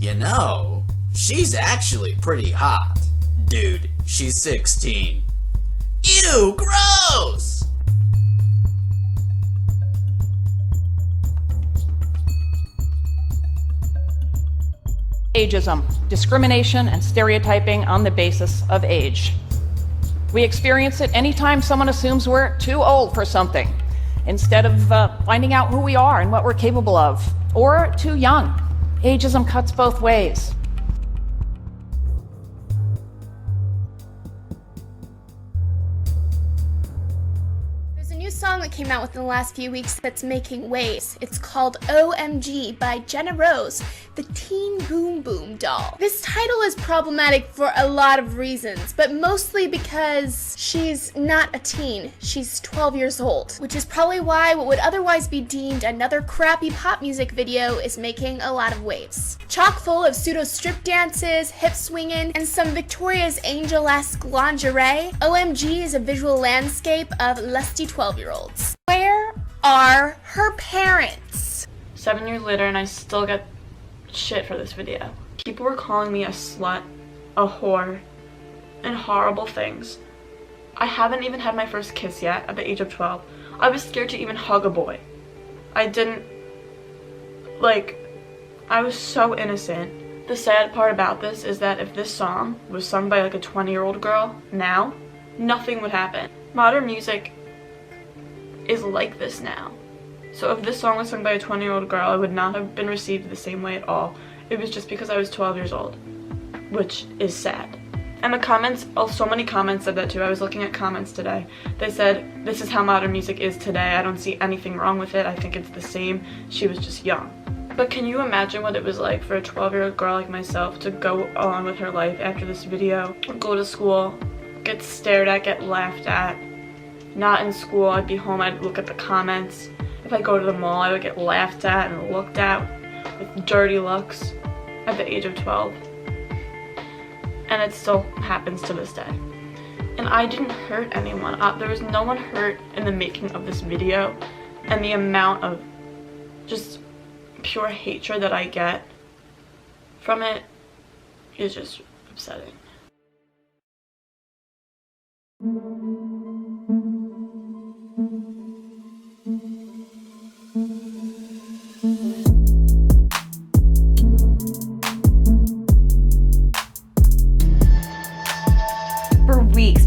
You know, she's actually pretty hot. Dude, she's 16. Ew, gross! Ageism, discrimination and stereotyping on the basis of age. We experience it anytime someone assumes we're too old for something, instead of finding out who we are and what we're capable of, or too young. Ageism cuts both ways. New song that came out within the last few weeks that's making waves. It's called OMG by Jenna Rose, the Teen Boom Boom doll. This title is problematic for a lot of reasons, but mostly because she's not a teen. She's 12 years old, which is probably why what would otherwise be deemed another crappy pop music video is making a lot of waves. Chock full of pseudo strip dances, hip swinging, and some Victoria's Angel-esque lingerie, OMG is a visual landscape of lusty 12-year-olds. Where are her parents? 7 years later and I still get shit for this video. People were calling me a slut, a whore, and horrible things. I haven't even had my first kiss yet at the age of 12. I was scared to even hug a boy. I was so innocent. The sad part about this is that if this song was sung by like a 20-year-old girl now, nothing would happen. Modern music is like this now. So if this song was sung by a 20-year-old girl, it would not have been received the same way at all. It was just because I was 12 years old, which is sad. And the comments, so many comments said that too. I was looking at comments today. They said, this is how modern music is today. I don't see anything wrong with it. I think it's the same. She was just young. But can you imagine what it was like for a 12-year-old girl like myself to go on with her life after this video, go to school, get stared at, get laughed at, not in school, I'd be home, I'd look at the comments. If I go to the mall, I would get laughed at and looked at with dirty looks at the age of 12. And it still happens to this day. And I didn't hurt anyone. There was no one hurt in the making of this video, and the amount of just pure hatred that I get from it is just upsetting.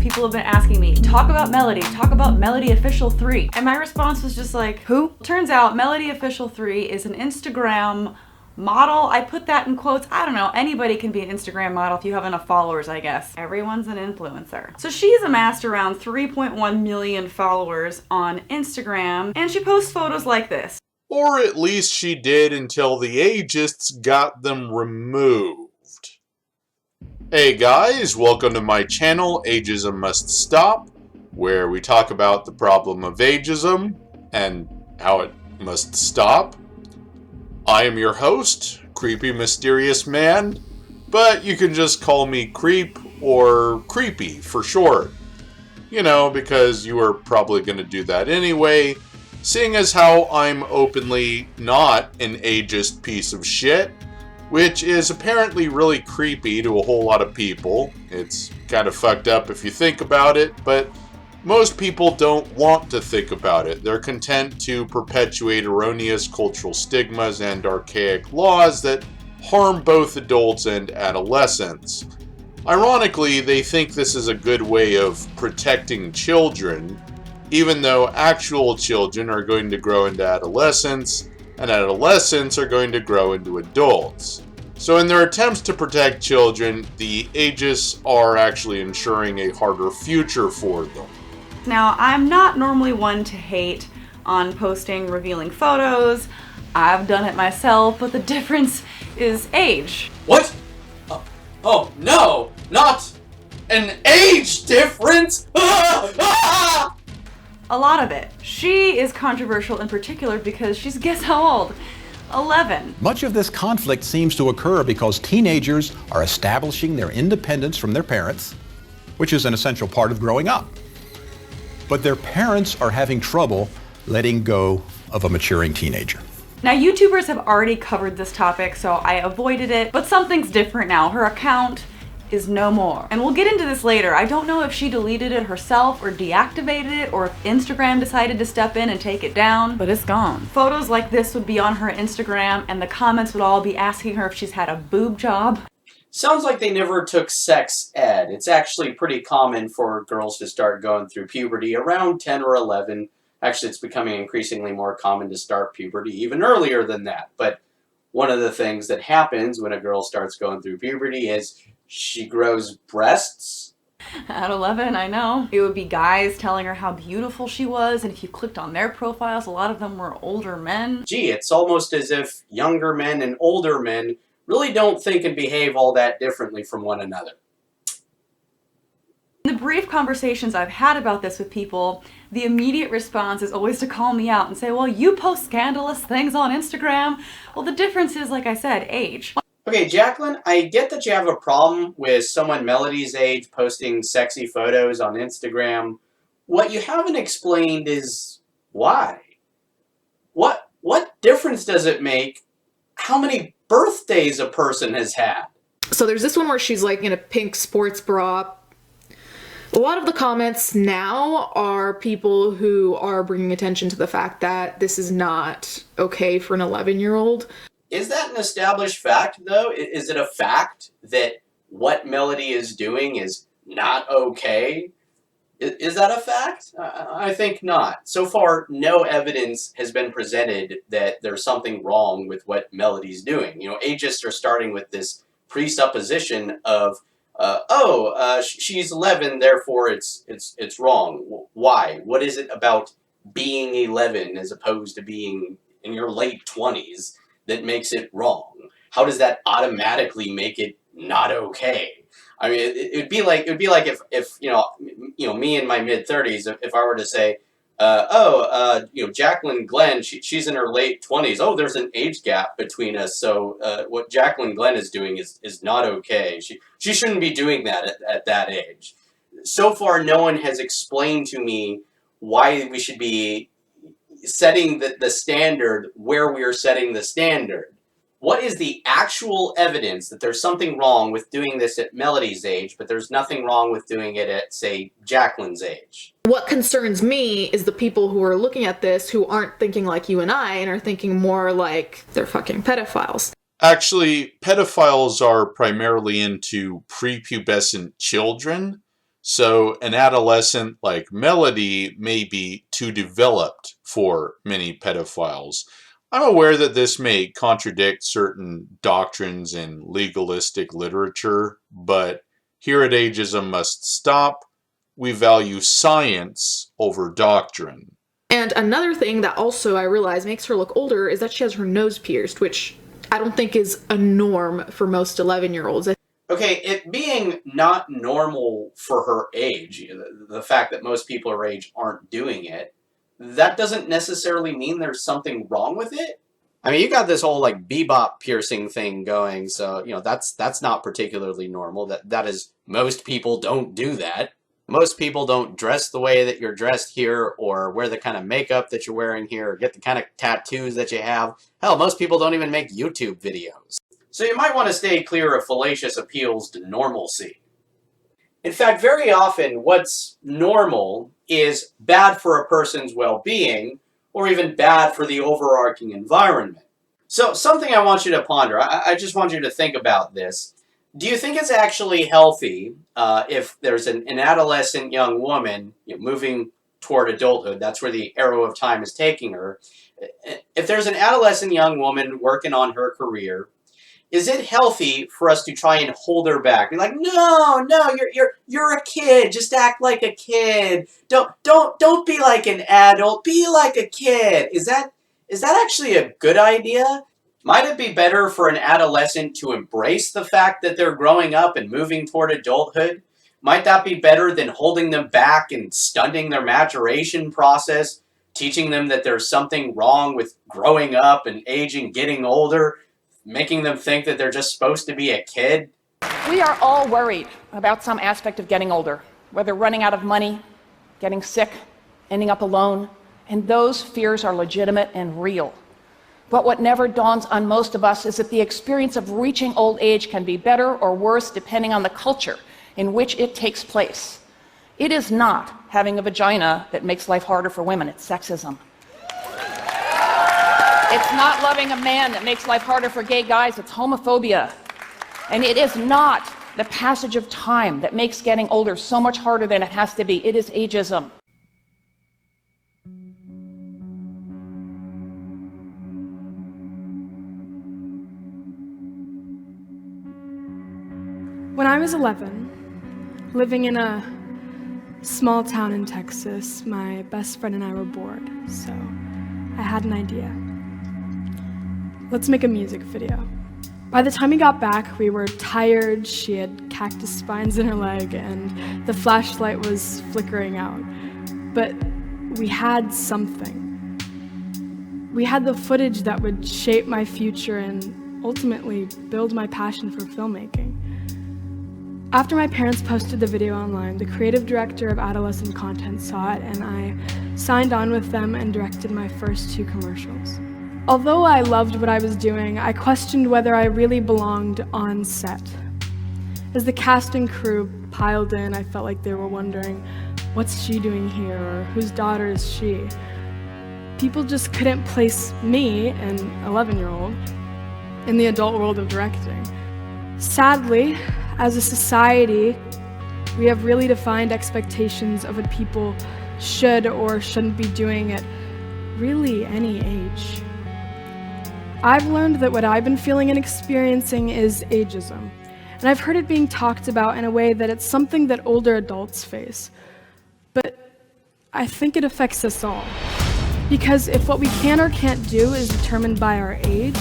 People have been asking me, talk about Melody Official 3. And my response was just like, who? Turns out Melody Official 3 is an Instagram model. I put that in quotes. I don't know. Anybody can be an Instagram model if you have enough followers, I guess. Everyone's an influencer. So she's amassed around 3.1 million followers on Instagram, and she posts photos like this. Or at least she did until the ageists got them removed. Hey guys, welcome to my channel, AgeismMustStop, where we talk about the problem of ageism and how it must stop. I am your host, Creepy Mysterious Man, but you can just call me Creep or Creepy for short. You know, because you are probably going to do that anyway, seeing as how I'm openly not an ageist piece of shit, which is apparently really creepy to a whole lot of people. It's kind of fucked up if you think about it, but most people don't want to think about it. They're content to perpetuate erroneous cultural stigmas and archaic laws that harm both adults and adolescents. Ironically, they think this is a good way of protecting children, even though actual children are going to grow into adolescents, and adolescents are going to grow into adults. So in their attempts to protect children, the ageists are actually ensuring a harder future for them. Now, I'm not normally one to hate on posting revealing photos. I've done it myself, but the difference is age. What? Oh no, not an age difference! A lot of it. She is controversial in particular because she's, guess how old? 11. Much of this conflict seems to occur because teenagers are establishing their independence from their parents, which is an essential part of growing up. But their parents are having trouble letting go of a maturing teenager. Now, YouTubers have already covered this topic, so I avoided it, but something's different now. Her account is no more. And we'll get into this later. I don't know if she deleted it herself or deactivated it, or if Instagram decided to step in and take it down, but it's gone. Photos like this would be on her Instagram, and the comments would all be asking her if she's had a boob job. Sounds like they never took sex ed. It's actually pretty common for girls to start going through puberty around 10 or 11. Actually, it's becoming increasingly more common to start puberty even earlier than that. But one of the things that happens when a girl starts going through puberty is she grows breasts. At 11, I know. It would be guys telling her how beautiful she was, and if you clicked on their profiles, a lot of them were older men. Gee, it's almost as if younger men and older men really don't think and behave all that differently from one another. In the brief conversations I've had about this with people, the immediate response is always to call me out and say, well, you post scandalous things on Instagram. Well, the difference is, like I said, age. Okay, Jaclyn, I get that you have a problem with someone Melody's age posting sexy photos on Instagram. What you haven't explained is why. What difference does it make how many birthdays a person has had? So there's this one where she's like in a pink sports bra. A lot of the comments now are people who are bringing attention to the fact that this is not okay for an 11-year-old. Is that an established fact, though? Is it a fact that what Melody is doing is not okay? Is that a fact? I think not. So far, no evidence has been presented that there's something wrong with what Melody's doing. You know, ageists are starting with this presupposition of, she's 11, therefore it's wrong. Why? What is it about being 11 as opposed to being in your late 20s that makes it wrong? How does that automatically make it not okay? I mean, it'd be like if you know me in my mid-30s, if I were to say, JaclynGlenn, she's in her late 20s. Oh, there's an age gap between us, so what JaclynGlenn is doing is not okay. She shouldn't be doing that at that age. So far, no one has explained to me why we should be setting the standard where we are setting the standard. What is the actual evidence that there's something wrong with doing this at Melody's age, but there's nothing wrong with doing it at, say, Jaclyn's age? What concerns me is the people who are looking at this who aren't thinking like you and I and are thinking more like they're fucking pedophiles. Actually, pedophiles are primarily into prepubescent children, so an adolescent like Melody may be too developed for many pedophiles. I'm aware that this may contradict certain doctrines in legalistic literature, but here at Ageism Must Stop, we value science over doctrine. And another thing that also I realize makes her look older is that she has her nose pierced, which I don't think is a norm for most 11-year-olds. Okay, it being not normal for her age, the fact that most people her age aren't doing it, that doesn't necessarily mean there's something wrong with it. I mean, you got this whole like bebop piercing thing going, so you know that's not particularly normal. That is, most people don't do that. Most people don't dress the way that you're dressed here, or wear the kind of makeup that you're wearing here, or get the kind of tattoos that you have. Hell, most people don't even make YouTube videos. So you might want to stay clear of fallacious appeals to normalcy. In fact, very often what's normal is bad for a person's well-being, or even bad for the overarching environment. So something I want you to ponder, I just want you to think about this. Do you think it's actually healthy if there's an adolescent young woman moving toward adulthood, that's where the arrow of time is taking her, if there's an adolescent young woman working on her career, is it healthy for us to try and hold her back? Be like, no, you're a kid. Just act like a kid. Don't be like an adult. Be like a kid. Is that actually a good idea? Might it be better for an adolescent to embrace the fact that they're growing up and moving toward adulthood? Might that be better than holding them back and stunting their maturation process, teaching them that there's something wrong with growing up and aging, getting older, making them think that they're just supposed to be a kid? We are all worried about some aspect of getting older, whether running out of money, getting sick, ending up alone, and those fears are legitimate and real. But what never dawns on most of us is that the experience of reaching old age can be better or worse depending on the culture in which it takes place. It is not having a vagina that makes life harder for women, it's sexism. It's not loving a man that makes life harder for gay guys, it's homophobia. And it is not the passage of time that makes getting older so much harder than it has to be, it is ageism. When I was 11, living in a small town in Texas, my best friend and I were bored, so I had an idea. Let's make a music video. By the time we got back, we were tired, she had cactus spines in her leg, and the flashlight was flickering out. But we had something. We had the footage that would shape my future and ultimately build my passion for filmmaking. After my parents posted the video online, the creative director of adolescent content saw it, and I signed on with them and directed my first 2 commercials. Although I loved what I was doing, I questioned whether I really belonged on set. As the cast and crew piled in, I felt like they were wondering, what's she doing here, or whose daughter is she? People just couldn't place me, an 11-year-old, in the adult world of directing. Sadly, as a society, we have really defined expectations of what people should or shouldn't be doing at really any age. I've learned that what I've been feeling and experiencing is ageism, and I've heard it being talked about in a way that it's something that older adults face. But I think it affects us all, because if what we can or can't do is determined by our age,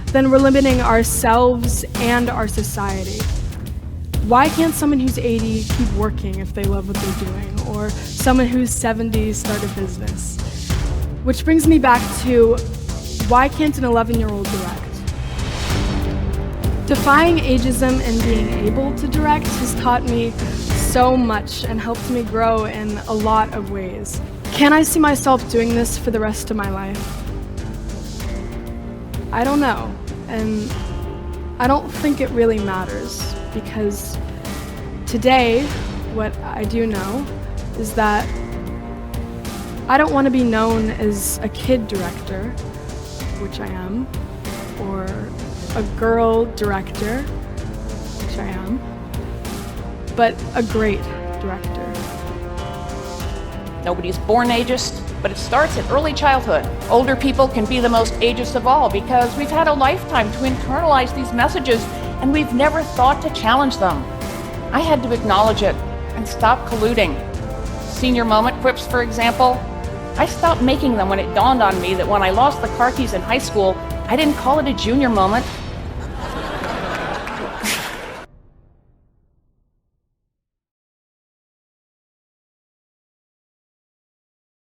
then we're limiting ourselves and our society. Why can't someone who's 80 keep working if they love what they're doing, or someone who's 70 start a business? Which brings me back to, why can't an 11-year-old direct? Defying ageism and being able to direct has taught me so much and helped me grow in a lot of ways. Can I see myself doing this for the rest of my life? I don't know, and I don't think it really matters, because today, what I do know is that I don't want to be known as a kid director, which I am, or a girl director, which I am, but a great director. Nobody's born ageist, but it starts at early childhood. Older people can be the most ageist of all because we've had a lifetime to internalize these messages and we've never thought to challenge them. I had to acknowledge it and stop colluding. Senior moment quips, for example. I stopped making them when it dawned on me that when I lost the car keys in high school, I didn't call it a junior moment.